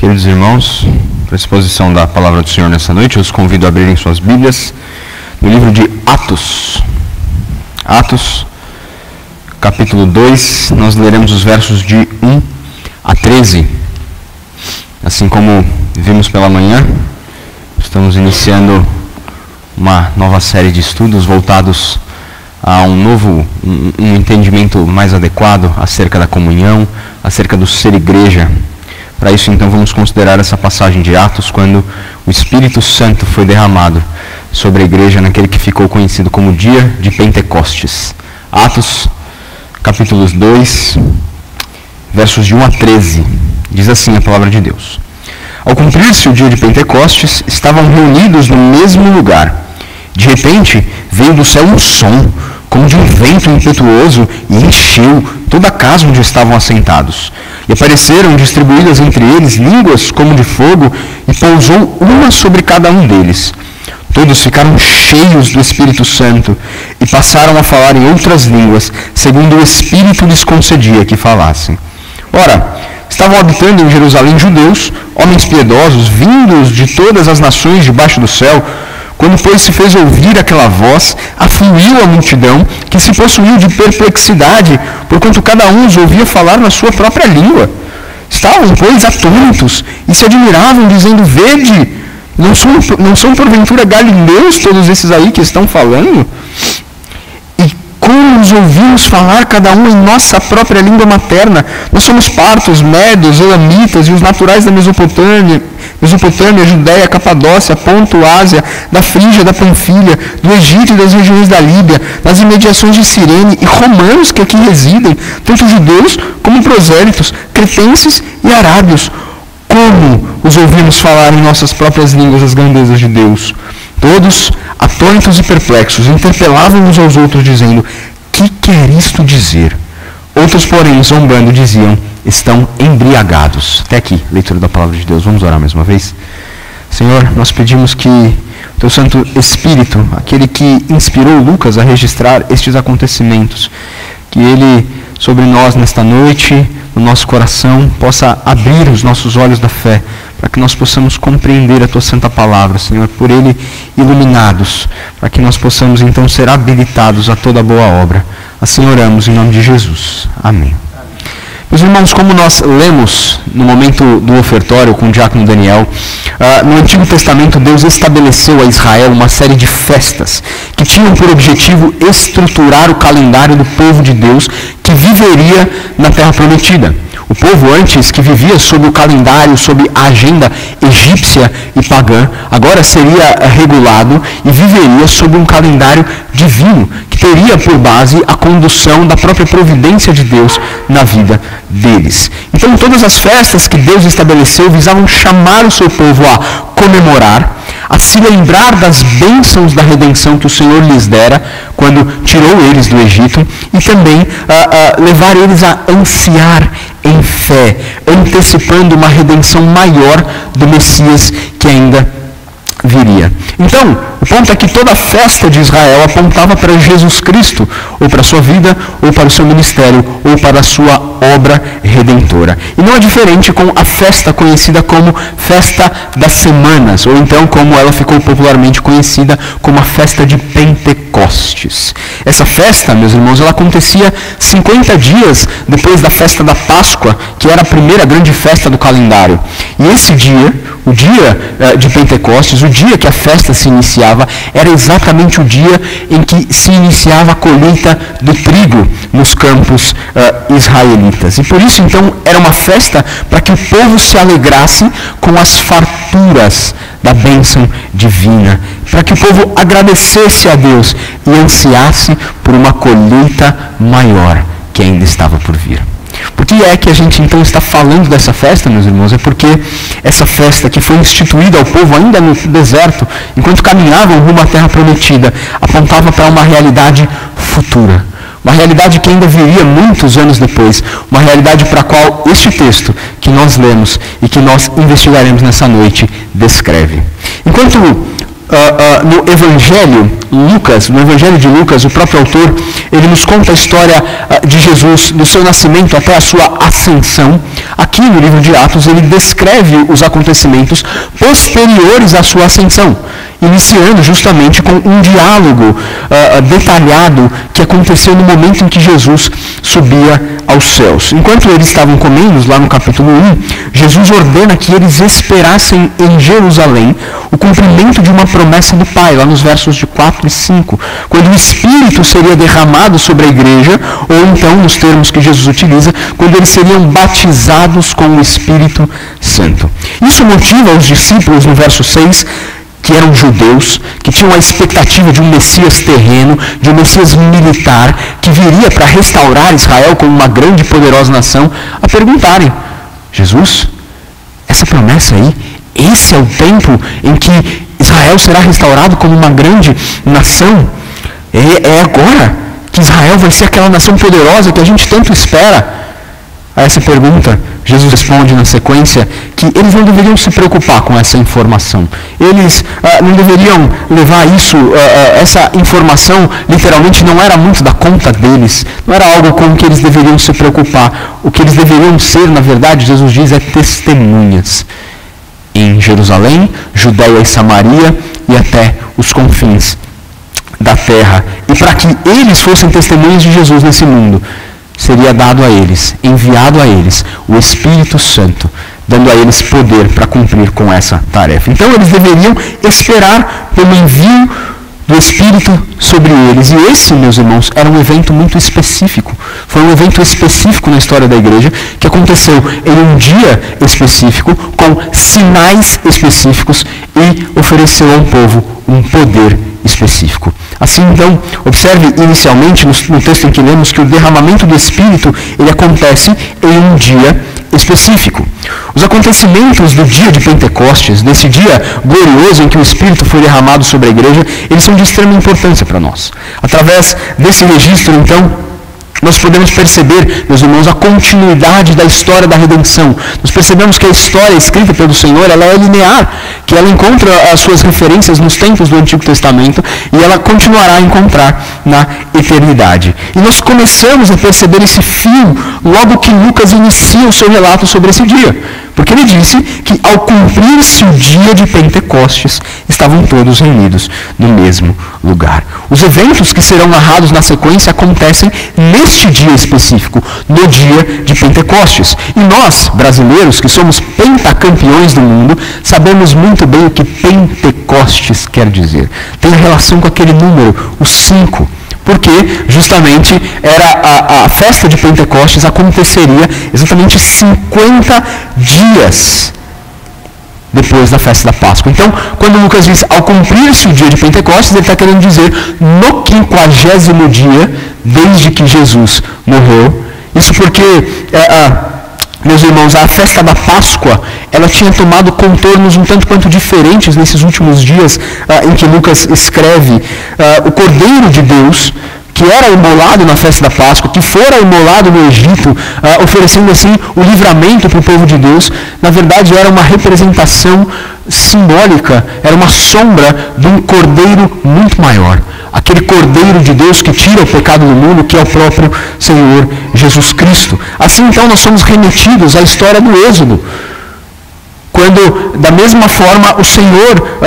Queridos irmãos, para a exposição da palavra do Senhor nessa noite, eu os convido a abrirem suas Bíblias no livro de Atos. Atos, capítulo 2, nós leremos os versos de 1 a 13. Assim como vimos pela manhã, estamos iniciando uma nova série de estudos voltados a um entendimento mais adequado acerca da comunhão, acerca do ser igreja. Para isso, então, vamos considerar essa passagem de Atos, quando o Espírito Santo foi derramado sobre a igreja naquele que ficou conhecido como dia de Pentecostes. Atos, capítulo 2, versos de 1 a 13. Diz assim a palavra de Deus. Ao cumprir-se o dia de Pentecostes, estavam reunidos no mesmo lugar. De repente, veio do céu um som, como de um vento impetuoso, e encheu toda a casa onde estavam assentados. E apareceram distribuídas entre eles línguas como de fogo, e pousou uma sobre cada um deles. Todos ficaram cheios do Espírito Santo, e passaram a falar em outras línguas, segundo o Espírito lhes concedia que falassem. Ora, estavam habitando em Jerusalém judeus, homens piedosos, vindos de todas as nações debaixo do céu. Quando, pois, se fez ouvir aquela voz, afluiu a multidão, que se possuiu de perplexidade, porquanto cada um os ouvia falar na sua própria língua. Estavam, pois, atônitos, e se admiravam, dizendo: Vede, não são porventura galileus todos esses aí que estão falando? E como os ouvimos falar cada um em nossa própria língua materna? Nós somos partos, médios, elamitas e os naturais da Mesopotâmia, Judéia, Capadócia, Ponto, Ásia, da Frígia, da Panfilha, do Egito e das regiões da Líbia, das imediações de Cirene, e romanos que aqui residem, tanto judeus como prosélitos, cretenses e arábios. Como os ouvimos falar em nossas próprias línguas as grandezas de Deus? Todos, atônitos e perplexos, interpelavam uns aos outros, dizendo: Que quer isto dizer? Outros, porém, zombando, diziam: Estão embriagados. Até aqui, leitura da palavra de Deus. Vamos orar mais uma vez? Senhor, nós pedimos que o Teu Santo Espírito, aquele que inspirou Lucas a registrar estes acontecimentos, que Ele, sobre nós nesta noite, no nosso coração, possa abrir os nossos olhos da fé, para que nós possamos compreender a Tua Santa Palavra, Senhor, por Ele iluminados, para que nós possamos então ser habilitados a toda boa obra. Assim oramos em nome de Jesus. Amém. Meus irmãos, como nós lemos no momento do ofertório com o diácono Daniel, no Antigo Testamento Deus estabeleceu a Israel uma série de festas que tinham por objetivo estruturar o calendário do povo de Deus que viveria na Terra Prometida. O povo antes, que vivia sob o calendário, sob a agenda egípcia e pagã, agora seria regulado e viveria sob um calendário divino, que teria por base a condução da própria providência de Deus na vida deles. Então, todas as festas que Deus estabeleceu visavam chamar o seu povo a comemorar, a se lembrar das bênçãos da redenção que o Senhor lhes dera quando tirou eles do Egito, e também levar eles a ansiar em fé, antecipando uma redenção maior do Messias que ainda viria. Então, o ponto é que toda a festa de Israel apontava para Jesus Cristo, ou para a sua vida, ou para o seu ministério, ou para a sua obra redentora. E não é diferente com a festa conhecida como Festa das Semanas, ou então como ela ficou popularmente conhecida como a Festa de Pentecostes. Essa festa, meus irmãos, ela acontecia 50 dias depois da festa da Páscoa, que era a primeira grande festa do calendário. E esse dia, o dia de Pentecostes, o dia que a festa se iniciava, era exatamente o dia em que se iniciava a colheita do trigo nos campos israelitas. E por isso, então, era uma festa para que o povo se alegrasse com as farturas da bênção divina, para que o povo agradecesse a Deus e ansiasse por uma colheita maior que ainda estava por vir. Por que é que a gente então está falando dessa festa, meus irmãos? É porque essa festa que foi instituída ao povo ainda no deserto, enquanto caminhavam rumo à Terra Prometida, apontava para uma realidade futura. Uma realidade que ainda viria muitos anos depois. Uma realidade para a qual este texto que nós lemos e que nós investigaremos nessa noite descreve. Enquanto no Evangelho de Lucas, o próprio autor, ele nos conta a história de Jesus, do seu nascimento até a sua ascensão. Aqui no livro de Atos, ele descreve os acontecimentos posteriores à sua ascensão, iniciando justamente com um diálogo detalhado que aconteceu no momento em que Jesus subia aos céus. Enquanto eles estavam comendo, lá no capítulo 1, Jesus ordena que eles esperassem em Jerusalém o cumprimento de uma promessa do Pai, lá nos versos de 4 e 5, quando o Espírito seria derramado sobre a igreja, ou então, nos termos que Jesus utiliza, quando eles seriam batizados com o Espírito Santo. Isso motiva os discípulos, no verso 6, que eram judeus, que tinham a expectativa de um Messias terreno, de um Messias militar, que viria para restaurar Israel como uma grande e poderosa nação, a perguntarem: Jesus, essa promessa aí, esse é o tempo em que Israel será restaurado como uma grande nação? É agora que Israel vai ser aquela nação poderosa que a gente tanto espera? A essa pergunta, Jesus responde na sequência que eles não deveriam se preocupar com essa informação. Eles não deveriam levar isso, essa informação literalmente não era muito da conta deles. Não era algo com que eles deveriam se preocupar. O que eles deveriam ser, na verdade, Jesus diz, é testemunhas em Jerusalém, Judéia e Samaria e até os confins da terra. E para que eles fossem testemunhas de Jesus nesse mundo, seria dado a eles, enviado a eles, o Espírito Santo, dando a eles poder para cumprir com essa tarefa. Então eles deveriam esperar pelo envio do Espírito sobre eles. E esse, meus irmãos, era um evento muito específico. Foi um evento específico na história da igreja, que aconteceu em um dia específico, com sinais específicos, e ofereceu ao povo um poder específico. Assim, então, observe inicialmente no texto em que lemos que o derramamento do Espírito, ele acontece em um dia específico. Os acontecimentos do dia de Pentecostes, desse dia glorioso em que o Espírito foi derramado sobre a igreja, eles são de extrema importância para nós. Através desse registro, então, nós podemos perceber, meus irmãos, a continuidade da história da redenção. Nós percebemos que a história escrita pelo Senhor, ela é linear, que ela encontra as suas referências nos tempos do Antigo Testamento e ela continuará a encontrar na eternidade. E nós começamos a perceber esse fio logo que Lucas inicia o seu relato sobre esse dia. Porque ele disse que ao cumprir-se o dia de Pentecostes, estavam todos reunidos no mesmo lugar. Os eventos que serão narrados na sequência acontecem neste dia específico, no dia de Pentecostes. E nós, brasileiros, que somos pentacampeões do mundo, sabemos muito bem o que Pentecostes quer dizer. Tem relação com aquele número, o 5. Porque justamente a festa de Pentecostes aconteceria exatamente 50 dias depois da festa da Páscoa. Então, quando Lucas diz ao cumprir-se o dia de Pentecostes, ele está querendo dizer no 50º dia desde que Jesus morreu. Isso porque meus irmãos, a festa da Páscoa, ela tinha tomado contornos um tanto quanto diferentes nesses últimos dias em que Lucas escreve. O Cordeiro de Deus, que era imolado na festa da Páscoa, que fora imolado no Egito, oferecendo assim o livramento para o povo de Deus, na verdade era uma representação simbólica, era uma sombra de um Cordeiro muito maior. Aquele Cordeiro de Deus que tira o pecado do mundo, que é o próprio Senhor Jesus Cristo. Assim, então, nós somos remetidos à história do Êxodo, quando, da mesma forma, o Senhor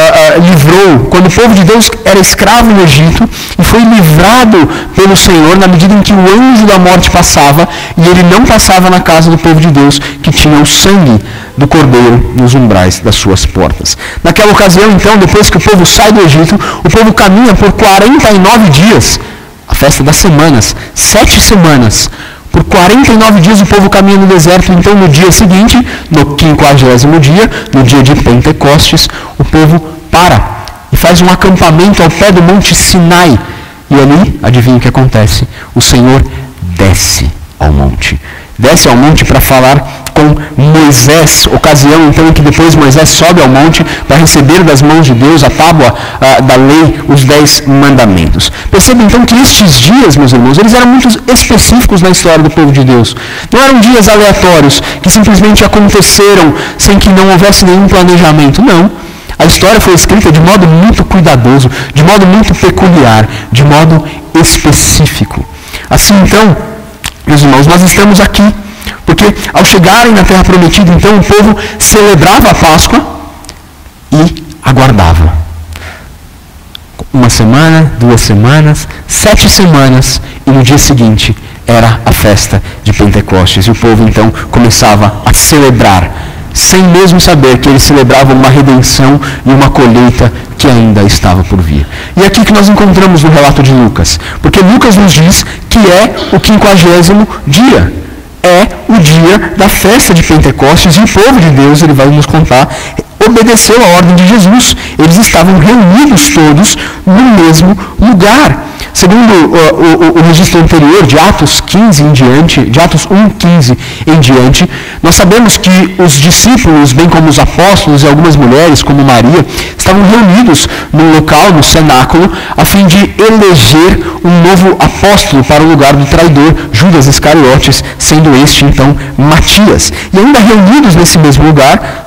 livrou, quando o povo de Deus era escravo no Egito, e foi livrado pelo Senhor na medida em que o anjo da morte passava, e ele não passava na casa do povo de Deus, que tinha o sangue do Cordeiro nos umbrais das suas portas. Naquela ocasião, então, depois que o povo sai do Egito, o povo caminha por 49 dias, a festa das semanas, 7 semanas, por 49 dias o povo caminha no deserto. Então no dia seguinte, no 50º dia, no dia de Pentecostes, o povo para e faz um acampamento ao pé do Monte Sinai. E ali, adivinha o que acontece? O Senhor desce ao monte. Desce ao monte para falar com Moisés, ocasião então em que depois Moisés sobe ao monte para receber das mãos de Deus a tábua da lei, os 10 mandamentos. Perceba então que estes dias, meus irmãos, eles eram muito específicos na história do povo de Deus. Não eram dias aleatórios que simplesmente aconteceram sem que não houvesse nenhum planejamento, não. A a história foi escrita de modo muito cuidadoso, de modo muito peculiar, de modo específico. Assim, então, meus irmãos, nós estamos aqui, porque ao chegarem na Terra Prometida, então, o povo celebrava a Páscoa e aguardava. 1 semana, 2 semanas, 7 semanas, e no dia seguinte era a festa de Pentecostes. E o povo, então, começava a celebrar, sem mesmo saber que eles celebravam uma redenção e uma colheita que ainda estava por vir. E é aqui que nós encontramos no relato de Lucas, porque Lucas nos diz que é o 50º dia, é o dia da festa de Pentecostes, e o povo de Deus, ele vai nos contar, obedeceu a ordem de Jesus. Eles estavam reunidos todos no mesmo lugar. Segundo o registro anterior, de Atos 15 em diante, de Atos 1:15 em diante, nós sabemos que os discípulos, bem como os apóstolos e algumas mulheres, como Maria, estavam reunidos no local, no cenáculo, a fim de eleger um novo apóstolo para o lugar do traidor, Judas Iscariotes, sendo este, então, Matias. E ainda reunidos nesse mesmo lugar,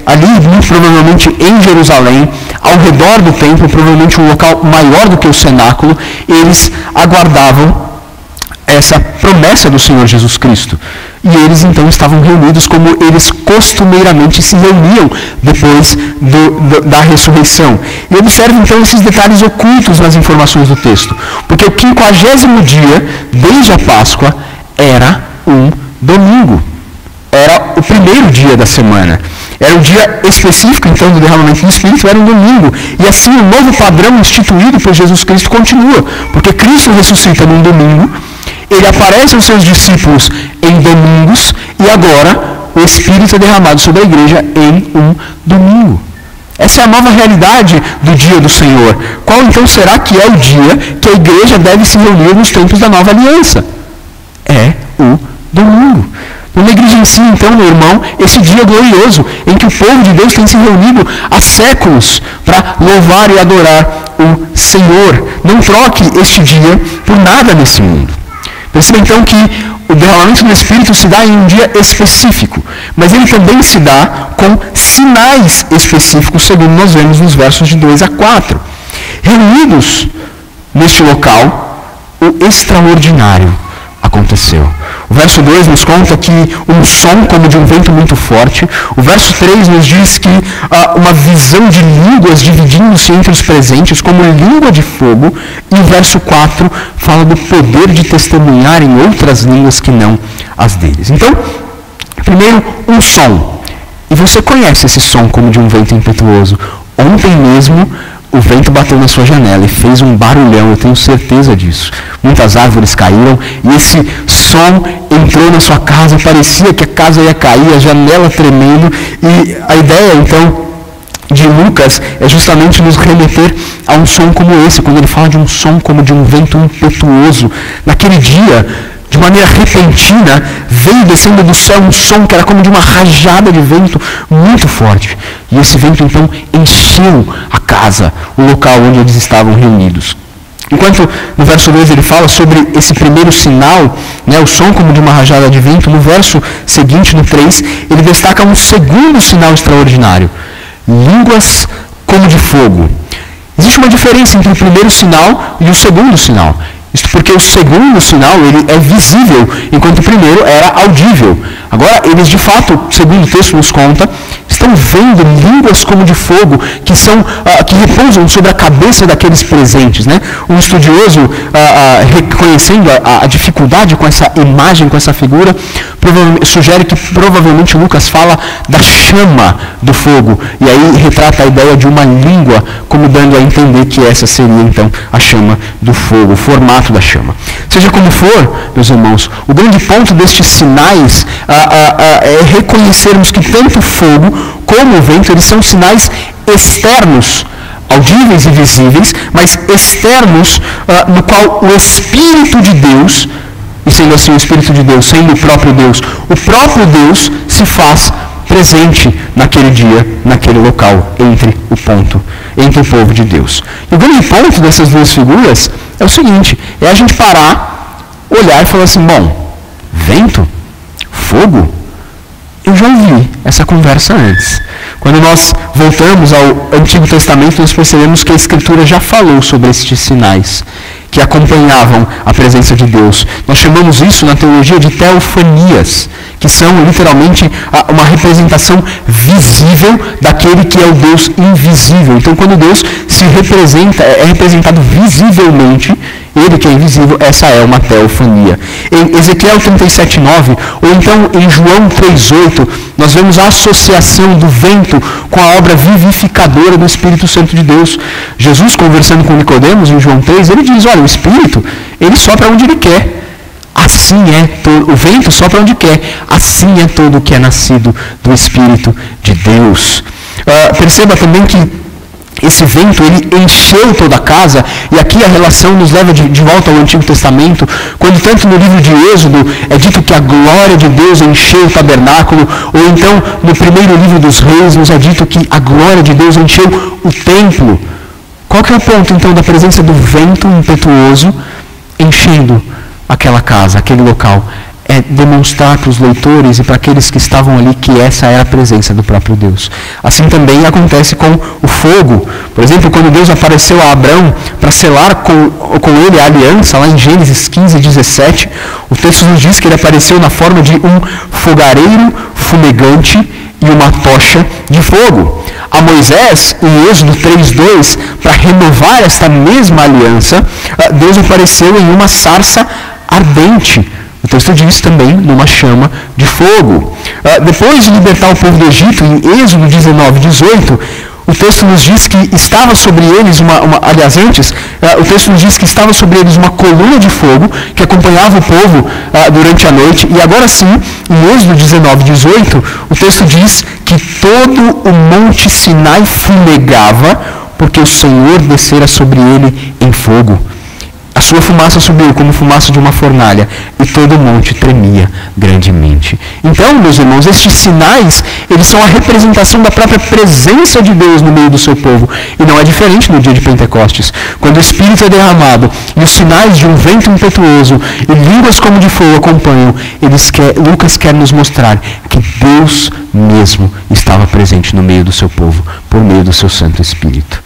ali, muito provavelmente em Jerusalém, ao redor do templo, provavelmente um local maior do que o cenáculo, eles aguardavam essa promessa do Senhor Jesus Cristo. E eles então estavam reunidos como eles costumeiramente se reuniam depois da ressurreição. E observe então esses detalhes ocultos nas informações do texto. Porque o 50º dia, desde a Páscoa, era um domingo. Era o primeiro dia da semana. Era o dia específico, então, do derramamento do Espírito, era um domingo. E assim o novo padrão instituído por Jesus Cristo continua. Porque Cristo ressuscita num domingo, ele aparece aos seus discípulos em domingos, e agora o Espírito é derramado sobre a igreja em um domingo. Essa é a nova realidade do dia do Senhor. Qual então será que é o dia que a igreja deve se reunir nos tempos da nova aliança? É o domingo. Não negligencie, então, meu irmão, esse dia glorioso em que o povo de Deus tem se reunido há séculos para louvar e adorar o Senhor. Não troque este dia por nada nesse mundo. Perceba, então, que o derramamento do Espírito se dá em um dia específico, mas ele também se dá com sinais específicos, segundo nós vemos nos versos de 2 a 4. Reunidos neste local, o extraordinário aconteceu. O verso 2 nos conta que um som como de um vento muito forte. O verso 3 nos diz que uma visão de línguas dividindo-se entre os presentes como língua de fogo. E o verso 4 fala do poder de testemunhar em outras línguas que não as deles. Então, primeiro, um som. E você conhece esse som como de um vento impetuoso. Ontem mesmo, o vento bateu na sua janela e fez um barulhão, eu tenho certeza disso. Muitas árvores caíram e esse som entrou na sua casa, parecia que a casa ia cair, a janela tremendo. E a ideia, então, de Lucas é justamente nos remeter a um som como esse, quando ele fala de um som como de um vento impetuoso. Naquele dia, de maneira repentina, veio descendo do céu um som que era como de uma rajada de vento muito forte. E esse vento, então, encheu a casa, o local onde eles estavam reunidos. Enquanto no verso 2 ele fala sobre esse primeiro sinal, o som como de uma rajada de vento, no verso seguinte, no 3, ele destaca um segundo sinal extraordinário. Línguas como de fogo. Existe uma diferença entre o primeiro sinal e o segundo sinal. Isto porque o segundo sinal ele é visível, enquanto o primeiro era audível. Agora, eles de fato, segundo o texto nos conta, estão vendo línguas como de fogo que repousam sobre a cabeça daqueles presentes. Um estudioso, reconhecendo a dificuldade com essa imagem, com essa figura, sugere que provavelmente Lucas fala da chama do fogo, e aí retrata a ideia de uma língua, como dando a entender que essa seria então a chama do fogo, o formato da chama. Seja como for, meus irmãos, o grande ponto destes sinais é reconhecermos que tanto o fogo como o vento, eles são sinais externos, audíveis e visíveis, mas externos, no qual o Espírito de Deus, e sendo assim o Espírito de Deus, sendo o próprio Deus se faz presente naquele dia, naquele local, entre o povo de Deus. E o grande ponto dessas duas figuras é o seguinte, é a gente parar, olhar e falar assim, bom, vento, fogo, eu já ouvi essa conversa antes. Quando nós voltamos ao Antigo Testamento, nós percebemos que a Escritura já falou sobre estes sinais que acompanhavam a presença de Deus. Nós chamamos isso na teologia de teofanias, que são literalmente uma representação visível daquele que é o Deus invisível. Então, quando Deus se representa, é representado visivelmente, ele que é invisível, essa é uma teofania. Em Ezequiel 37:9, ou então em João 3:8, nós vemos a associação do vento com a obra vivificadora do Espírito Santo de Deus. Jesus, conversando com Nicodemos, em João 3, ele diz, olha, o Espírito, ele sopra onde ele quer. Assim o vento sopra onde quer. Assim é todo o que é nascido do Espírito de Deus. Perceba também que esse vento, ele encheu toda a casa, e aqui a relação nos leva de volta ao Antigo Testamento, quando tanto no livro de Êxodo é dito que a glória de Deus encheu o tabernáculo, ou então no primeiro livro dos Reis nos é dito que a glória de Deus encheu o templo. Qual que é o ponto então da presença do vento impetuoso enchendo aquela casa, aquele local? É demonstrar para os leitores e para aqueles que estavam ali que essa era a presença do próprio Deus. Assim também acontece com o fogo. Por exemplo, quando Deus apareceu a Abrão para selar com ele a aliança, lá em Gênesis 15:17, o texto nos diz que ele apareceu na forma de um fogareiro fumegante e uma tocha de fogo. A Moisés, em Êxodo 3:2, para renovar esta mesma aliança, Deus apareceu em uma sarça ardente. O texto diz também numa chama de fogo. Depois de libertar o povo do Egito, em Êxodo 19:18, o texto nos diz que estava sobre eles o texto nos diz que estava sobre eles uma coluna de fogo que acompanhava o povo durante a noite. E agora sim, em Êxodo 19:18, o texto diz que todo o monte Sinai fumegava, porque o Senhor descera sobre ele em fogo. A sua fumaça subiu como fumaça de uma fornalha, e todo o monte tremia grandemente. Então, meus irmãos, estes sinais, eles são a representação da própria presença de Deus no meio do seu povo. E não é diferente no dia de Pentecostes. Quando o Espírito é derramado, e os sinais de um vento impetuoso, e línguas como de fogo acompanham, Lucas quer nos mostrar que Deus mesmo estava presente no meio do seu povo, por meio do seu Santo Espírito.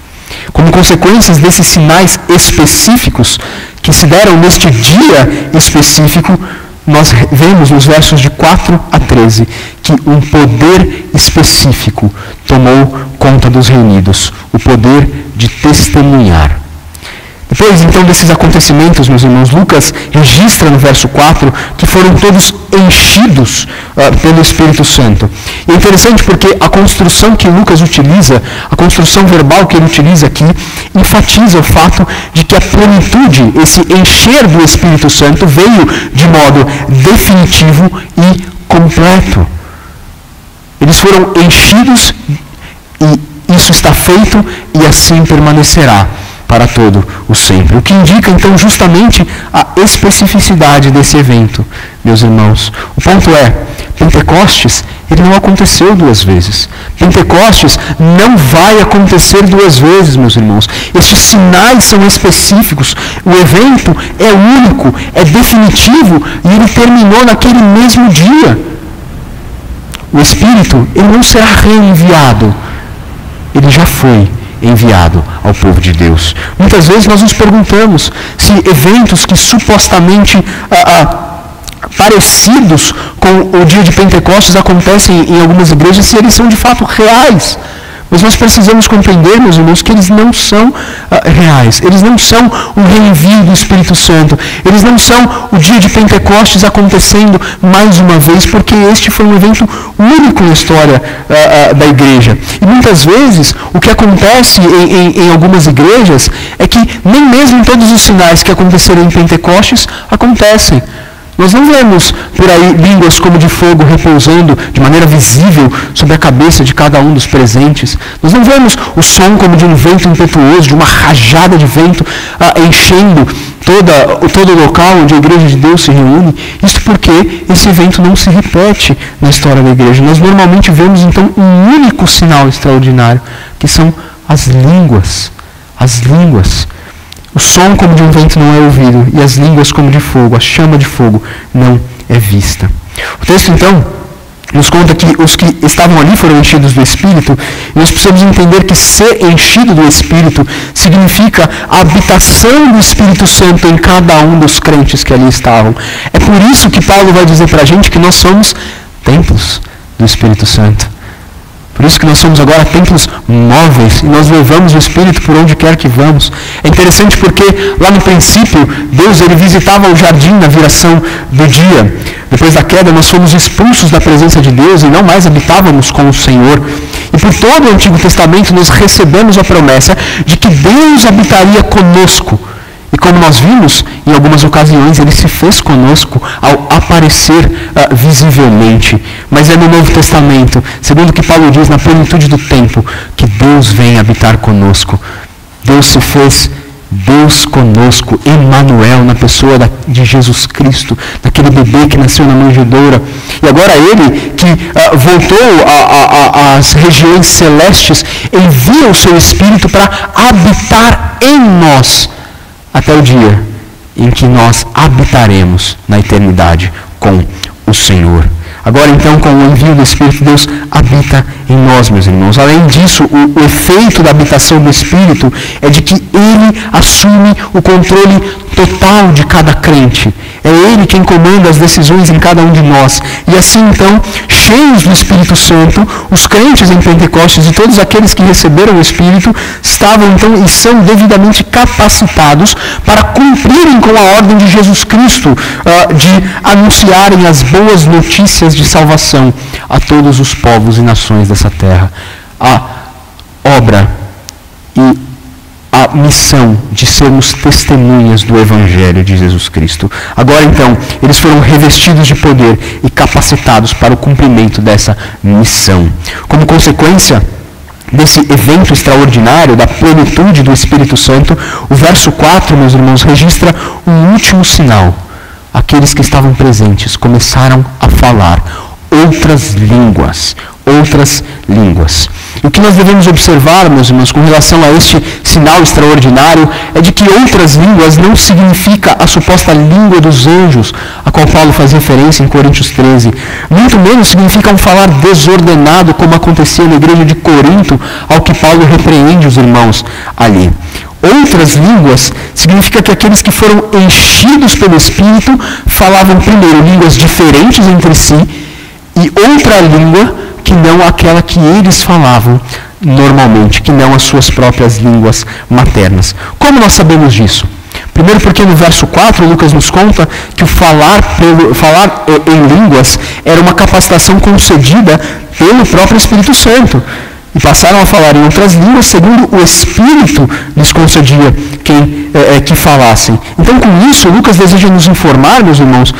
Como consequências desses sinais específicos que se deram neste dia específico, nós vemos nos versos de 4 a 13 que um poder específico tomou conta dos reunidos, o poder de testemunhar. Depois, então, desses acontecimentos, meus irmãos, Lucas registra no verso 4 que foram todos enchidos pelo Espírito Santo. E é interessante porque a construção que Lucas utiliza, a construção verbal que ele utiliza aqui, enfatiza o fato de que a plenitude, esse encher do Espírito Santo, veio de modo definitivo e completo. Eles foram enchidos e isso está feito e assim permanecerá para todo o sempre. O que indica, então, justamente a especificidade desse evento, meus irmãos. O ponto é, Pentecostes, ele não aconteceu 2 vezes. Pentecostes não vai acontecer 2 vezes, meus irmãos. Estes sinais são específicos. O evento é único, é definitivo, e ele terminou naquele mesmo dia. O Espírito, ele não será reenviado. Ele já foi enviado ao povo de Deus. Muitas vezes nós nos perguntamos se eventos que supostamente parecidos com o dia de Pentecostes acontecem em algumas igrejas, se eles são de fato reais. Mas nós precisamos compreender, meus irmãos, que eles não são reais. Eles não são o reenvio do Espírito Santo. Eles não são o dia de Pentecostes acontecendo mais uma vez, porque este foi um evento único na história da igreja. E muitas vezes, o que acontece em algumas igrejas é que nem mesmo todos os sinais que aconteceram em Pentecostes acontecem. Nós não vemos por aí línguas como de fogo repousando de maneira visível sobre a cabeça de cada um dos presentes. Nós não vemos o som como de um vento impetuoso, de uma rajada de vento enchendo todo o local onde a igreja de Deus se reúne. Isso porque esse evento não se repete na história da igreja. Nós normalmente vemos então um único sinal extraordinário, que são as línguas. As línguas. O som como de um vento não é ouvido, e as línguas como de fogo, a chama de fogo não é vista. O texto, então, nos conta que os que estavam ali foram enchidos do Espírito, e nós precisamos entender que ser enchido do Espírito significa a habitação do Espírito Santo em cada um dos crentes que ali estavam. É por isso que Paulo vai dizer para a gente que nós somos templos do Espírito Santo. Por isso que nós somos agora templos móveis e nós levamos o Espírito por onde quer que vamos. É interessante porque lá no princípio, Deus ele visitava o jardim na viração do dia. Depois da queda, nós fomos expulsos da presença de Deus e não mais habitávamos com o Senhor. E por todo o Antigo Testamento nós recebemos a promessa de que Deus habitaria conosco. E como nós vimos, em algumas ocasiões, ele se fez conosco ao aparecer visivelmente. Mas é no Novo Testamento, segundo o que Paulo diz, na plenitude do tempo, que Deus vem habitar conosco. Deus se fez Deus conosco, Emmanuel, na pessoa de Jesus Cristo, daquele bebê que nasceu na manjedoura. E agora ele, que voltou às regiões celestes, envia o seu Espírito para habitar em nós, até o dia em que nós habitaremos na eternidade com o Senhor. Agora então, com o envio do Espírito, Deus habita em nós, meus irmãos. Além disso, o efeito da habitação do Espírito é de que Ele assume o controle total de cada crente. É Ele quem comanda as decisões em cada um de nós. E assim então, cheios do Espírito Santo, os crentes em Pentecostes e todos aqueles que receberam o Espírito estavam então e são devidamente capacitados para cumprirem com a ordem de Jesus Cristo, de anunciarem as boas notícias de salvação a todos os povos e nações dessa terra. A obra e a missão de sermos testemunhas do Evangelho de Jesus Cristo. Agora então, eles foram revestidos de poder e capacitados para o cumprimento dessa missão. Como consequência desse evento extraordinário, da plenitude do Espírito Santo, o verso 4, meus irmãos, registra um último sinal. Aqueles que estavam presentes começaram a falar outras línguas. E o que nós devemos observar, meus irmãos, com relação a este sinal extraordinário, é de que outras línguas não significa a suposta língua dos anjos, a qual Paulo faz referência em Coríntios 13. Muito menos significa um falar desordenado, como acontecia na igreja de Corinto, ao que Paulo repreende os irmãos ali. Outras línguas significa que aqueles que foram enchidos pelo Espírito falavam primeiro línguas diferentes entre si e outra língua que não aquela que eles falavam normalmente, que não as suas próprias línguas maternas. Como nós sabemos disso? Primeiro porque no verso 4, Lucas nos conta que o falar em línguas era uma capacitação concedida pelo próprio Espírito Santo. E passaram a falar em outras línguas, segundo o Espírito lhes concedia que falassem. Então, com isso, Lucas deseja nos informar, meus irmãos,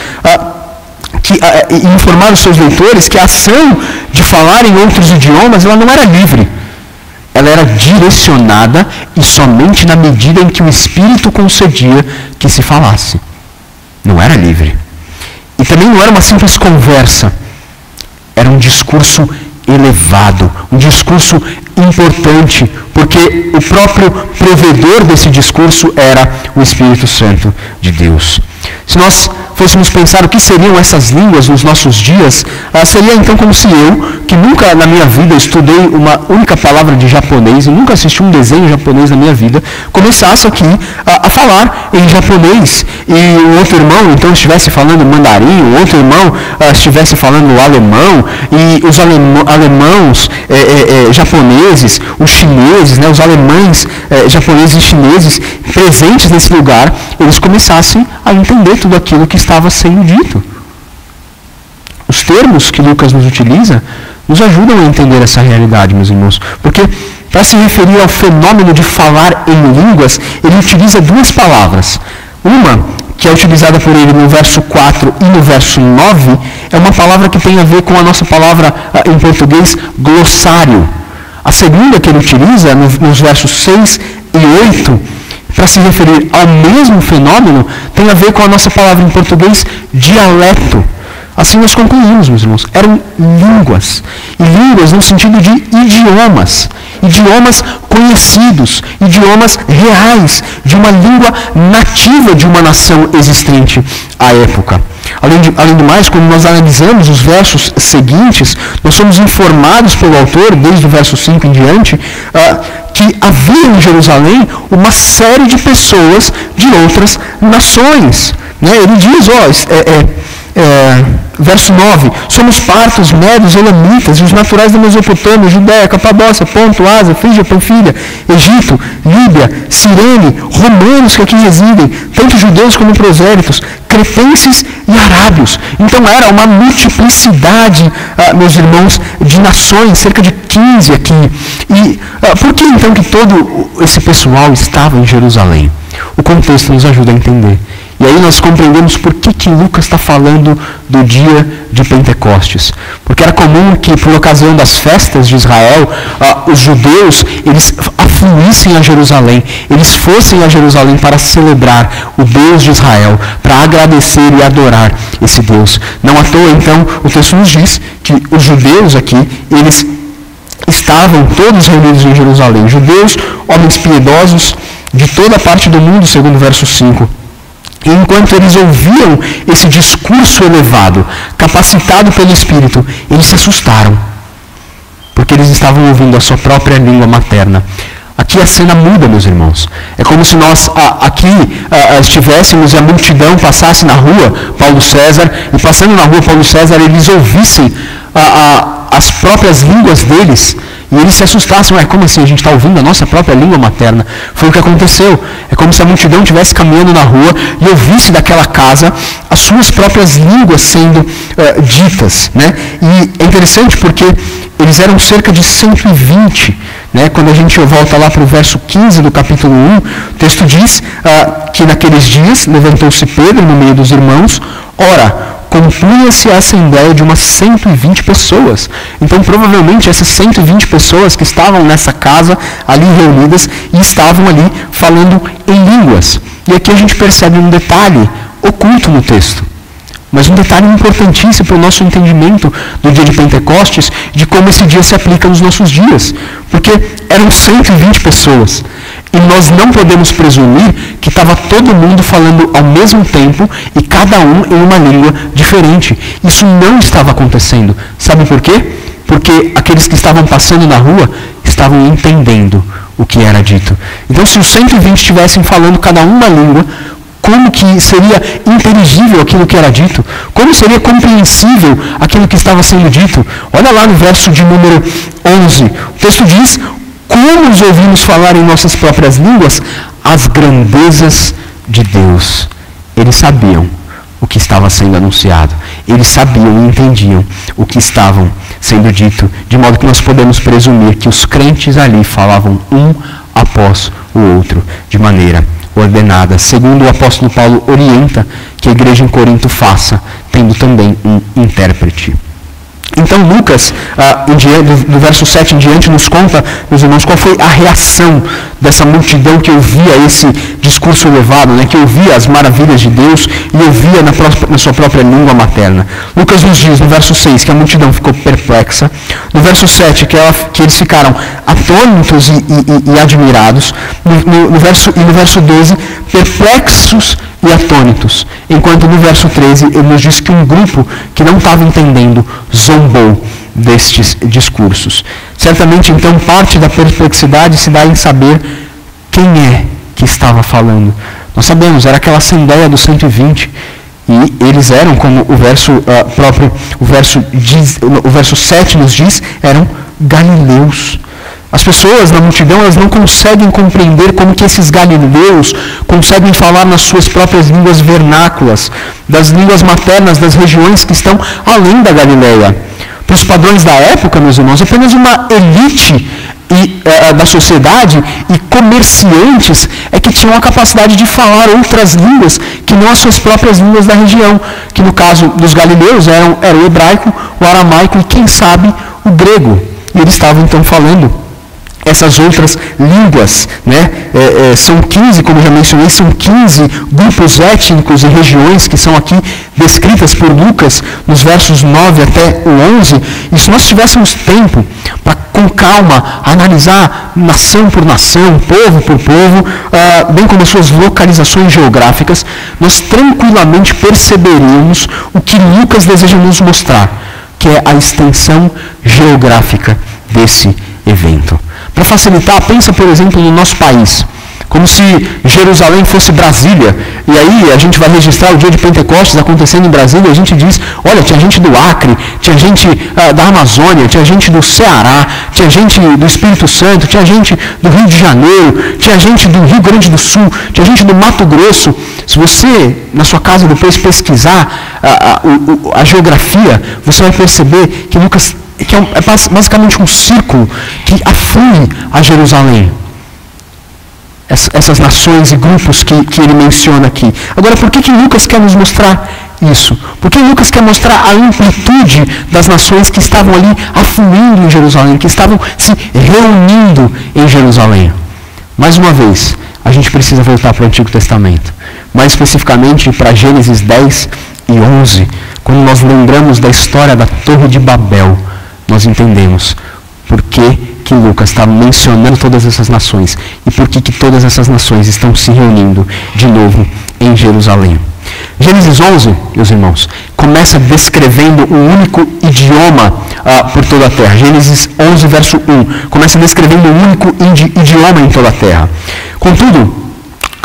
e informar os seus leitores que a ação de falar em outros idiomas, ela não era livre. Ela era direcionada e somente na medida em que o Espírito concedia que se falasse. Não era livre. E também não era uma simples conversa. Era um discurso elevado, um discurso importante, porque o próprio provedor desse discurso era o Espírito Santo de Deus. Se nós fôssemos pensar o que seriam essas línguas nos nossos dias, seria então como se eu, que nunca na minha vida estudei uma única palavra de japonês e nunca assisti um desenho japonês na minha vida, começasse aqui a falar em japonês e o outro irmão então estivesse falando mandarim, o outro irmão estivesse falando alemão e os alemãos japoneses, os chineses, os alemães japoneses e chineses presentes nesse lugar, eles começassem a entender tudo aquilo que estava sendo dito. Os termos que Lucas nos utiliza nos ajudam a entender essa realidade, meus irmãos, porque para se referir ao fenômeno de falar em línguas, ele utiliza duas palavras. Uma, que é utilizada por ele no verso 4 e no verso 9, é uma palavra que tem a ver com a nossa palavra em português, glossário. A segunda que ele utiliza nos versos 6 e 8, para se referir ao mesmo fenômeno, tem a ver com a nossa palavra em português, dialeto. Assim nós concluímos, meus irmãos, eram línguas. E línguas no sentido de idiomas. Idiomas conhecidos, idiomas reais, de uma língua nativa de uma nação existente à época. Além do mais, quando nós analisamos os versos seguintes, nós somos informados pelo autor, desde o verso 5 em diante, que havia em Jerusalém uma série de pessoas de outras nações. Ele diz, verso 9, somos partos, medos, elamitas, e os naturais da Mesopotâmia, Judéia, Capadócia, Ponto, Ásia, Frígia, Panfilha, Egito, Líbia, Cirene, romanos que aqui residem, tanto judeus como prosélitos, cretenses e arábios. Então era uma multiplicidade, meus irmãos, de nações, cerca de 15 aqui. E por que então que todo esse pessoal estava em Jerusalém? O contexto nos ajuda a entender. E aí nós compreendemos por que Lucas está falando do dia de Pentecostes. Porque era comum que, por ocasião das festas de Israel, os judeus, eles afluíssem a Jerusalém, eles fossem a Jerusalém para celebrar o Deus de Israel, para agradecer e adorar esse Deus. Não à toa, então, o texto nos diz que os judeus aqui, eles estavam todos reunidos em Jerusalém. Judeus, homens piedosos de toda parte do mundo, segundo o verso 5. E enquanto eles ouviam esse discurso elevado, capacitado pelo Espírito, eles se assustaram, porque eles estavam ouvindo a sua própria língua materna. Aqui a cena muda, meus irmãos. É como se nós aqui estivéssemos e a multidão passasse na rua Paulo César, e passando na rua Paulo César, eles ouvissem as próprias línguas deles, e eles se assustassem. Como assim? A gente está ouvindo a nossa própria língua materna? Foi o que aconteceu. É como se a multidão estivesse caminhando na rua e ouvisse daquela casa as suas próprias línguas sendo ditas. E é interessante porque eles eram cerca de 120. Quando a gente volta lá para o verso 15 do capítulo 1, o texto diz que naqueles dias levantou-se Pedro no meio dos irmãos. Ora, compunha-se a assembleia de umas 120 pessoas. Então, provavelmente, essas 120 pessoas que estavam nessa casa, ali reunidas, e estavam ali falando em línguas. E aqui a gente percebe um detalhe oculto no texto. Mas um detalhe importantíssimo para o nosso entendimento do dia de Pentecostes, de como esse dia se aplica nos nossos dias. Porque eram 120 pessoas. E nós não podemos presumir que estava todo mundo falando ao mesmo tempo e cada um em uma língua diferente. Isso não estava acontecendo. Sabe por quê? Porque aqueles que estavam passando na rua estavam entendendo o que era dito. Então, se os 120 estivessem falando cada um uma língua, como que seria inteligível aquilo que era dito? Como seria compreensível aquilo que estava sendo dito? Olha lá no verso de número 11. O texto diz: como os ouvimos falar em nossas próprias línguas as grandezas de Deus. Eles sabiam o que estava sendo anunciado. Eles sabiam e entendiam o que estavam sendo dito, de modo que nós podemos presumir que os crentes ali falavam um após o outro, de maneira ordenada, segundo o apóstolo Paulo orienta que a igreja em Corinto faça, tendo também um intérprete. Então Lucas, do verso 7 em diante, nos conta, meus irmãos, qual foi a reação dessa multidão que ouvia esse discurso elevado, que ouvia as maravilhas de Deus e ouvia na sua própria língua materna. Lucas nos diz, no verso 6, que a multidão ficou perplexa. No verso 7, que eles ficaram atônitos e admirados. No verso 12, perplexos e atônitos. Enquanto no verso 13, ele nos diz que um grupo que não estava entendendo zombou destes discursos. Certamente, então, parte da perplexidade se dá em saber quem é que estava falando. Nós sabemos, era aquela assembleia dos 120, e eles eram, como o verso 7 nos diz, eram galileus. As pessoas na multidão, elas não conseguem compreender como que esses galileus conseguem falar nas suas próprias línguas vernáculas, das línguas maternas das regiões que estão além da Galileia. Para os padrões da época, meus irmãos, apenas uma elite da sociedade e comerciantes é que tinham a capacidade de falar outras línguas que não as suas próprias línguas da região, que no caso dos galileus era o hebraico, o aramaico e, quem sabe, o grego. E eles estavam então falando essas outras línguas, né? São 15, como já mencionei, são 15 grupos étnicos e regiões que são aqui descritas por Lucas nos versos 9 até o 11. E se nós tivéssemos tempo para, com calma, analisar nação por nação, povo por povo, bem como as suas localizações geográficas, nós tranquilamente perceberíamos o que Lucas deseja nos mostrar, que é a extensão geográfica desse evento. Para facilitar, pensa, por exemplo, no nosso país, como se Jerusalém fosse Brasília, e aí a gente vai registrar o dia de Pentecostes acontecendo em Brasília, e a gente diz, olha, tinha gente do Acre, tinha gente da Amazônia, tinha gente do Ceará, tinha gente do Espírito Santo, tinha gente do Rio de Janeiro, tinha gente do Rio Grande do Sul, tinha gente do Mato Grosso. Se você, na sua casa, depois pesquisar a geografia, você vai perceber que Lucas é basicamente um círculo que aflui a Jerusalém. Essas nações e grupos que ele menciona aqui. Agora, por que Lucas quer nos mostrar isso? Porque Lucas quer mostrar a amplitude das nações que estavam ali afluindo em Jerusalém, que estavam se reunindo em Jerusalém. Mais uma vez, a gente precisa voltar para o Antigo Testamento. Mais especificamente para Gênesis 10 e 11, quando nós lembramos da história da Torre de Babel, nós entendemos por que Lucas está mencionando todas essas nações e por que todas essas nações estão se reunindo de novo em Jerusalém. Gênesis 11, meus irmãos, começa descrevendo um único idioma por toda a terra. Gênesis 11, verso 1, começa descrevendo um único idioma em toda a terra. Contudo,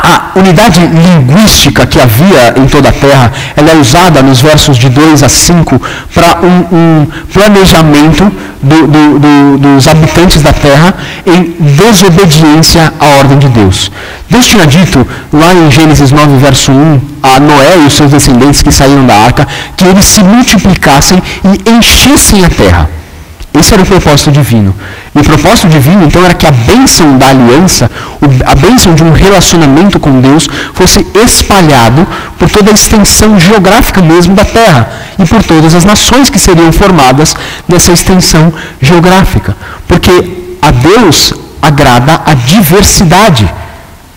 a unidade linguística que havia em toda a terra, ela é usada nos versos de 2 a 5 para um planejamento dos habitantes da terra em desobediência à ordem de Deus. Deus tinha dito lá em Gênesis 9, verso 1, a Noé e os seus descendentes que saíram da arca, que eles se multiplicassem e enchessem a terra. Esse era o propósito divino. E o propósito divino, então, era que a bênção da aliança, a bênção de um relacionamento com Deus, fosse espalhado por toda a extensão geográfica mesmo da terra e por todas as nações que seriam formadas nessa extensão geográfica. Porque a Deus agrada a diversidade,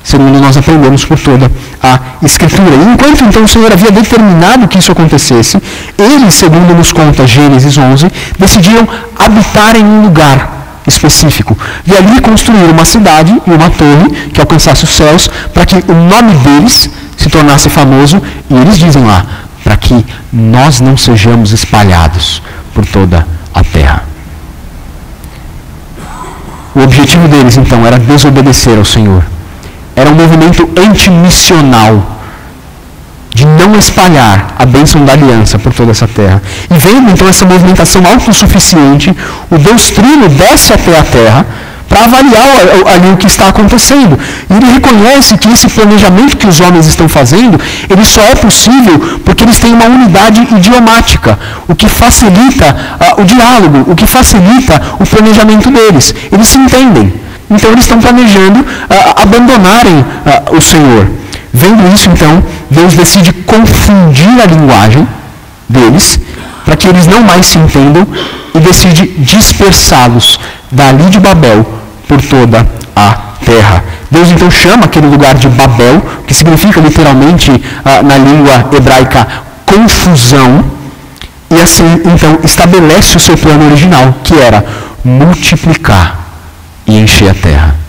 segundo nós aprendemos por toda a Escritura. E enquanto então o Senhor havia determinado que isso acontecesse, eles, segundo nos conta Gênesis 11, decidiram habitar em um lugar específico. E ali construir uma cidade e uma torre que alcançasse os céus, para que o nome deles se tornasse famoso, e eles dizem lá, para que nós não sejamos espalhados por toda a terra. O objetivo deles, então, era desobedecer ao Senhor. Era um movimento antimissional, de não espalhar a bênção da aliança por toda essa terra. E vendo então essa movimentação autossuficiente, o Deus Trino desce até a terra para avaliar ali o que está acontecendo. E ele reconhece que esse planejamento que os homens estão fazendo, ele só é possível porque eles têm uma unidade idiomática, o que facilita o diálogo, o que facilita o planejamento deles. Eles se entendem. Então eles estão planejando abandonarem o Senhor. Vendo isso, então, Deus decide confundir a linguagem deles, para que eles não mais se entendam, e decide dispersá-los dali de Babel por toda a terra. Deus então chama aquele lugar de Babel, que significa literalmente na língua hebraica confusão, e assim então estabelece o seu plano original, que era multiplicar e encher a terra.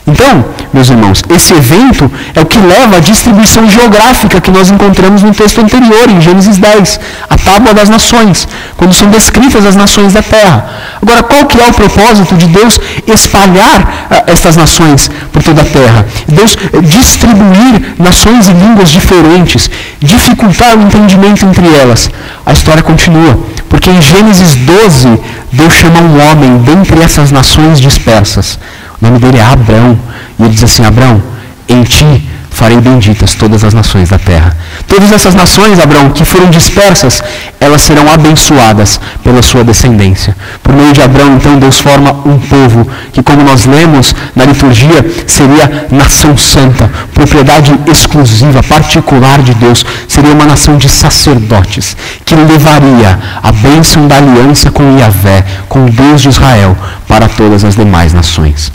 Então, meus irmãos, esse evento é o que leva à distribuição geográfica que nós encontramos no texto anterior, em Gênesis 10, a tábua das nações, quando são descritas as nações da terra. Agora, qual que é o propósito de Deus espalhar estas nações por toda a terra? Deus distribuir nações e línguas diferentes, dificultar o entendimento entre elas. A história continua, porque em Gênesis 12, Deus chama um homem dentre essas nações dispersas. O nome dele é Abrão. E ele diz assim: Abrão, em ti farei benditas todas as nações da terra. Todas essas nações, Abraão, que foram dispersas, elas serão abençoadas pela sua descendência. Por meio de Abraão, então, Deus forma um povo que, como nós lemos na liturgia, seria nação santa, propriedade exclusiva, particular de Deus. Seria uma nação de sacerdotes, que levaria a bênção da aliança com Yahvé, com o Deus de Israel, para todas as demais nações.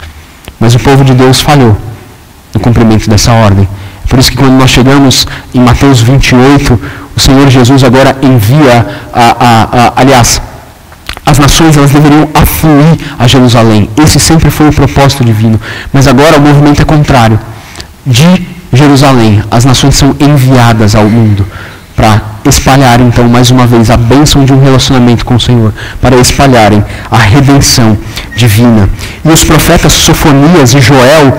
Mas o povo de Deus falhou no cumprimento dessa ordem. Por isso que quando nós chegamos em Mateus 28, o Senhor Jesus agora envia, aliás, as nações elas deveriam afluir a Jerusalém. Esse sempre foi o propósito divino. Mas agora o movimento é contrário. De Jerusalém, as nações são enviadas ao mundo para espalharem, então, mais uma vez, a bênção de um relacionamento com o Senhor, para espalharem a redenção divina. E os profetas Sofonias e Joel,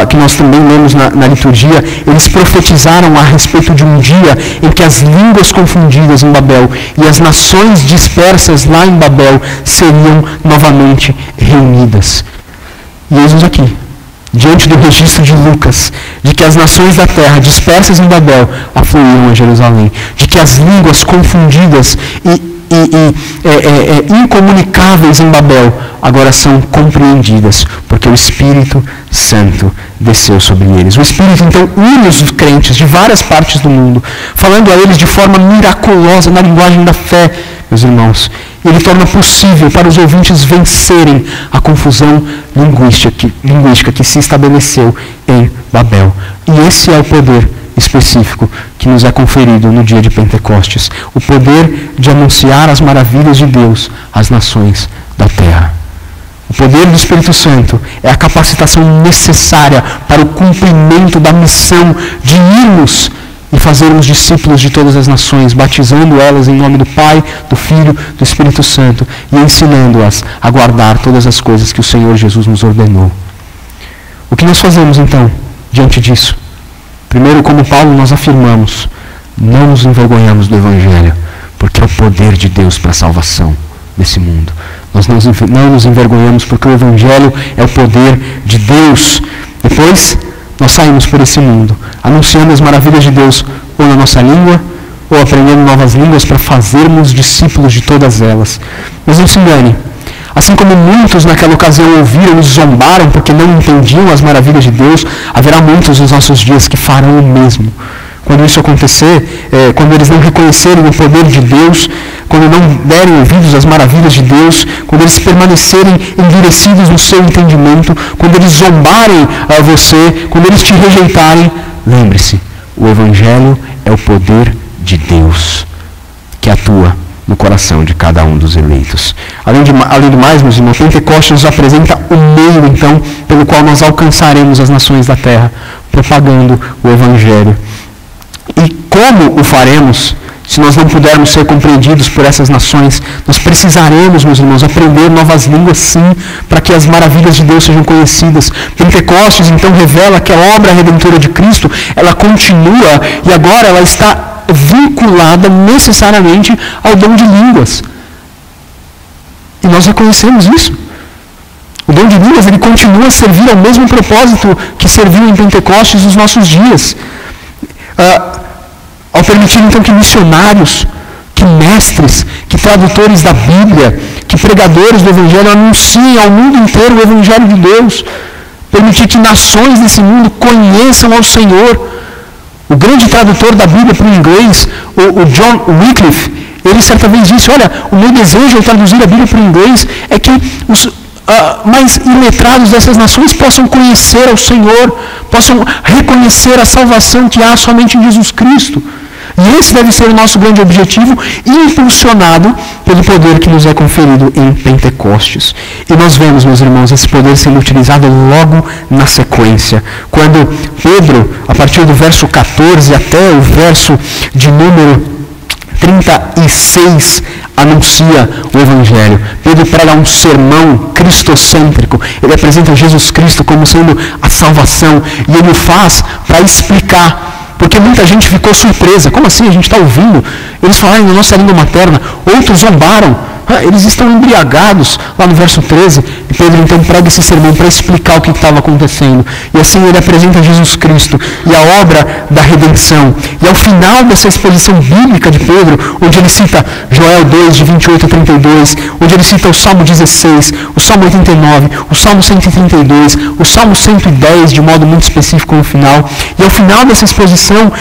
que nós também lemos na liturgia, eles profetizaram a respeito de um dia em que as línguas confundidas em Babel e as nações dispersas lá em Babel seriam novamente reunidas. E eis-nos aqui, diante do registro de Lucas, de que as nações da terra dispersas em Babel afluíram a Jerusalém, de que as línguas confundidas e incomunicáveis em Babel agora são compreendidas, porque o Espírito Santo desceu sobre eles. O Espírito então une os crentes de várias partes do mundo, falando a eles de forma miraculosa na linguagem da fé, meus irmãos. Ele torna possível para os ouvintes vencerem a confusão linguística que se estabeleceu em Babel. E esse é o poder específico que nos é conferido no dia de Pentecostes. O poder de anunciar as maravilhas de Deus às nações da terra. O poder do Espírito Santo é a capacitação necessária para o cumprimento da missão de irmos e fazermos discípulos de todas as nações, batizando elas em nome do Pai, do Filho, do Espírito Santo e ensinando-as a guardar todas as coisas que o Senhor Jesus nos ordenou. O que nós fazemos então diante disso? Primeiro, como Paulo, nós afirmamos, não nos envergonhamos do Evangelho, porque é o poder de Deus para a salvação desse mundo. Nós não nos envergonhamos porque o Evangelho é o poder de Deus. Depois, nós saímos por esse mundo, anunciando as maravilhas de Deus, ou na nossa língua, ou aprendendo novas línguas para fazermos discípulos de todas elas. Mas não se engane, assim como muitos naquela ocasião ouviram e zombaram porque não entendiam as maravilhas de Deus, haverá muitos nos nossos dias que farão o mesmo. Quando isso acontecer, quando eles não reconhecerem o poder de Deus, quando não derem ouvidos às maravilhas de Deus, quando eles permanecerem endurecidos no seu entendimento, quando eles zombarem a você, quando eles te rejeitarem, lembre-se, o Evangelho é o poder de Deus que atua no coração de cada um dos eleitos. Além do mais, meus irmãos, Pentecostes nos apresenta o meio, então, pelo qual nós alcançaremos as nações da terra, propagando o Evangelho. E como o faremos, se nós não pudermos ser compreendidos por essas nações? Nós precisaremos, meus irmãos, aprender novas línguas, sim, para que as maravilhas de Deus sejam conhecidas. Pentecostes, então, revela que a obra redentora de Cristo, ela continua e agora ela está vinculada necessariamente ao dom de línguas. E nós reconhecemos isso. O dom de línguas, ele continua a servir ao mesmo propósito que serviu em Pentecostes nos nossos dias. Ao permitir então que missionários, que mestres, que tradutores da Bíblia, que pregadores do Evangelho anunciem ao mundo inteiro o Evangelho de Deus, permitir que nações desse mundo conheçam ao Senhor. O grande tradutor da Bíblia para o inglês, o John Wycliffe, ele certa vez disse, olha, o meu desejo ao traduzir a Bíblia para o inglês é que os mais iletrados dessas nações possam conhecer ao Senhor, possam reconhecer a salvação que há somente em Jesus Cristo. E esse deve ser o nosso grande objetivo, impulsionado pelo poder que nos é conferido em Pentecostes. E nós vemos, meus irmãos, esse poder sendo utilizado logo na sequência. Quando Pedro, a partir do verso 14 até o verso de número 36, anuncia o Evangelho. Pedro prega um sermão cristocêntrico. Ele apresenta Jesus Cristo como sendo a salvação. E ele o faz para explicar. Porque muita gente ficou surpresa. Como assim? A gente está ouvindo eles falarem na nossa língua materna. Outros zombaram eles estão embriagados, lá no verso 13, e Pedro então prega esse sermão para explicar o que estava acontecendo. E assim ele apresenta Jesus Cristo e a obra da redenção. E ao final dessa exposição bíblica de Pedro, onde ele cita Joel 2, de 28 a 32, onde ele cita o Salmo 16, o Salmo 89, o Salmo 132, o Salmo 110, de modo muito específico no final. E ao final dessa exposição,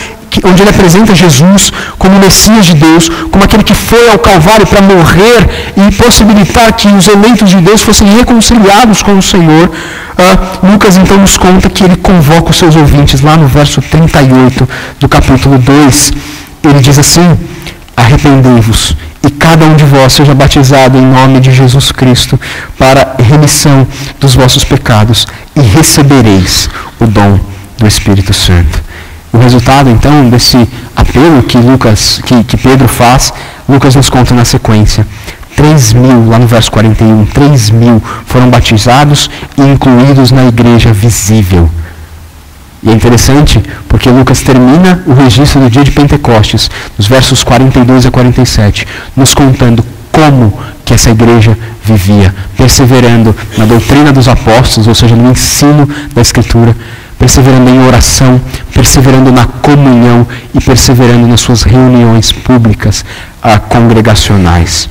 onde ele apresenta Jesus como o Messias de Deus, como aquele que foi ao Calvário para morrer e possibilitar que os eleitos de Deus fossem reconciliados com o Senhor, Lucas então nos conta que ele convoca os seus ouvintes, lá no verso 38 do capítulo 2, ele diz assim: arrependei-vos e cada um de vós seja batizado em nome de Jesus Cristo para remissão dos vossos pecados e recebereis o dom do Espírito Santo. O resultado, então, desse apelo que Pedro faz, Lucas nos conta na sequência. 3.000, lá no verso 41, 3.000 foram batizados e incluídos na igreja visível. E é interessante porque Lucas termina o registro do dia de Pentecostes, nos versos 42 a 47, nos contando como que essa igreja vivia, perseverando na doutrina dos apóstolos, ou seja, no ensino da Escritura, perseverando em oração, perseverando na comunhão e perseverando nas suas reuniões públicas congregacionais.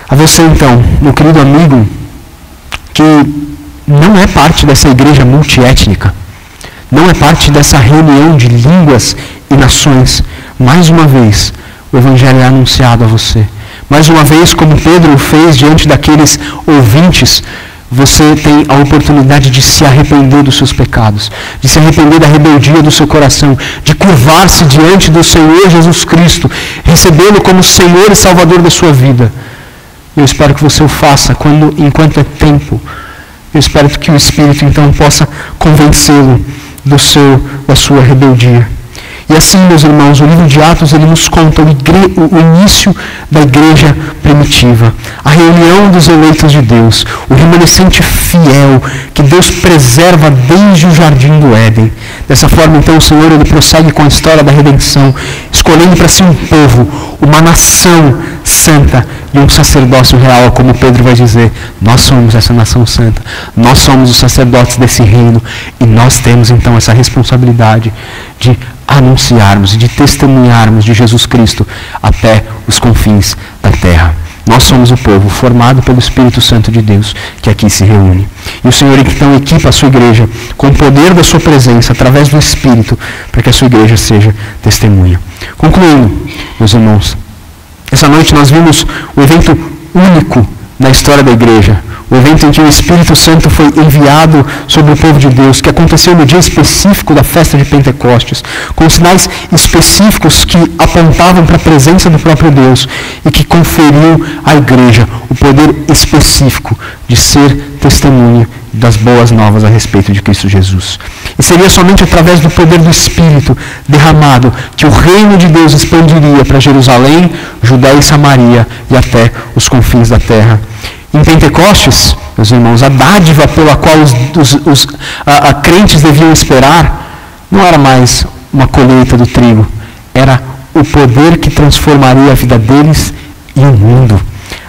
A você então, meu querido amigo, que não é parte dessa igreja multiétnica, não é parte dessa reunião de línguas e nações, mais uma vez o Evangelho é anunciado a você. Mais uma vez, como Pedro fez diante daqueles ouvintes, você tem a oportunidade de se arrepender dos seus pecados, de se arrepender da rebeldia do seu coração, de curvar-se diante do Senhor Jesus Cristo, recebê-lo como Senhor e Salvador da sua vida. Eu espero que você o faça enquanto é tempo. Eu espero que o Espírito então possa convencê-lo da sua rebeldia. E assim, meus irmãos, o livro de Atos ele nos conta o início da igreja primitiva, a reunião dos eleitos de Deus, o remanescente fiel que Deus preserva desde o jardim do Éden. Dessa forma, então, o Senhor ele prossegue com a história da redenção, escolhendo para si um povo, uma nação santa e um sacerdócio real, como Pedro vai dizer: nós somos essa nação santa, nós somos os sacerdotes desse reino e nós temos então essa responsabilidade de anunciarmos e de testemunharmos de Jesus Cristo até os confins da terra. Nós somos o povo formado pelo Espírito Santo de Deus que aqui se reúne. E o Senhor então equipa a sua igreja com o poder da sua presença através do Espírito para que a sua igreja seja testemunha. Concluindo, meus irmãos, essa noite nós vimos o evento único na história da igreja, o evento em que o Espírito Santo foi enviado sobre o povo de Deus, que aconteceu no dia específico da festa de Pentecostes, com sinais específicos que apontavam para a presença do próprio Deus e que conferiu à igreja o poder específico de ser testemunha das boas novas a respeito de Cristo Jesus. E seria somente através do poder do Espírito derramado que o reino de Deus expandiria para Jerusalém, Judéia e Samaria e até os confins da terra. Em Pentecostes, meus irmãos, a dádiva pela qual os crentes deviam esperar não era mais uma colheita do trigo, era o poder que transformaria a vida deles e o mundo.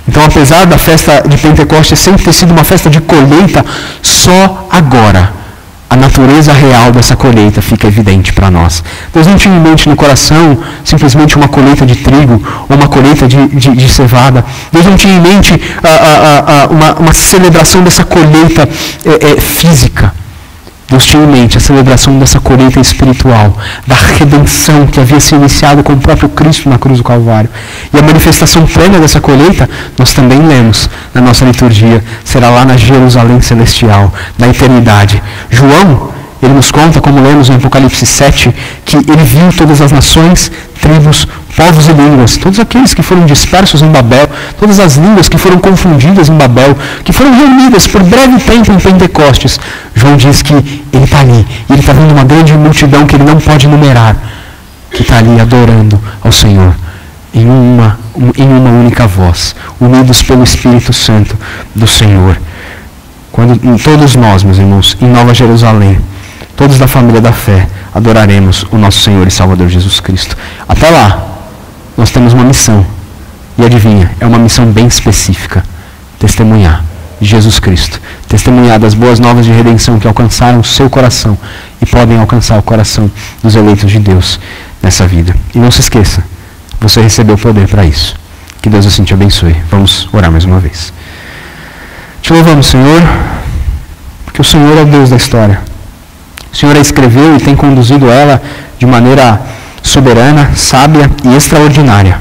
Então, apesar da festa de Pentecostes sempre ter sido uma festa de colheita, só agora a natureza real dessa colheita fica evidente para nós. Deus não tinha em mente no coração simplesmente uma colheita de trigo ou uma colheita de cevada. Deus não tinha em mente uma celebração dessa colheita física. Deus tinha em mente a celebração dessa colheita espiritual, da redenção que havia se iniciado com o próprio Cristo na cruz do Calvário. E a manifestação plena dessa colheita, nós também lemos na nossa liturgia, será lá na Jerusalém Celestial, na eternidade. João, ele nos conta, como lemos em Apocalipse 7, que ele viu todas as nações, tribos, povos e línguas, todos aqueles que foram dispersos em Babel, todas as línguas que foram confundidas em Babel, que foram reunidas por breve tempo em Pentecostes. João diz que ele está ali, e ele está vendo uma grande multidão que ele não pode numerar, que está ali adorando ao Senhor, em uma única voz, unidos pelo Espírito Santo do Senhor. Quando todos nós, meus irmãos, em Nova Jerusalém, todos da família da fé, adoraremos o nosso Senhor e Salvador Jesus Cristo. Até lá, nós temos uma missão. E adivinha, é uma missão bem específica: testemunhar de Jesus Cristo, testemunhar das boas novas de redenção que alcançaram o seu coração e podem alcançar o coração dos eleitos de Deus nessa vida. E não se esqueça, você recebeu poder para isso. Que Deus assim te abençoe. Vamos orar mais uma vez. Te louvamos, Senhor, porque o Senhor é o Deus da história. O Senhor a escreveu e tem conduzido ela de maneira soberana, sábia e extraordinária.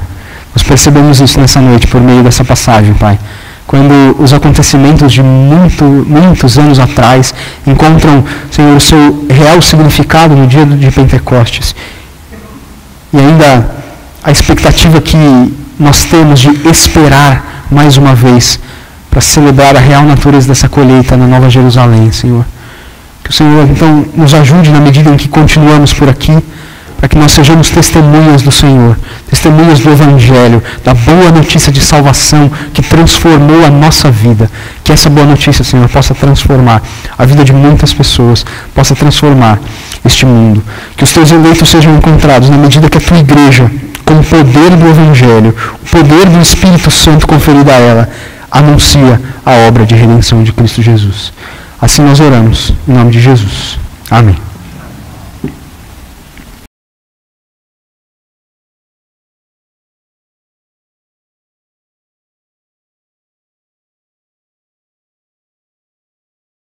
Nós percebemos isso nessa noite por meio dessa passagem, Pai. Quando os acontecimentos de muitos anos atrás encontram, Senhor, o seu real significado no dia de Pentecostes. E ainda a expectativa que nós temos de esperar mais uma vez para celebrar a real natureza dessa colheita na Nova Jerusalém, Senhor. Que o Senhor, então, nos ajude na medida em que continuamos por aqui, para que nós sejamos testemunhas do Senhor, testemunhas do Evangelho, da boa notícia de salvação que transformou a nossa vida. Que essa boa notícia, Senhor, possa transformar a vida de muitas pessoas, possa transformar este mundo. Que os teus eleitos sejam encontrados na medida que a tua igreja, com o poder do Evangelho, o poder do Espírito Santo conferido a ela, anuncia a obra de redenção de Cristo Jesus. Assim nós oramos, em nome de Jesus. Amém.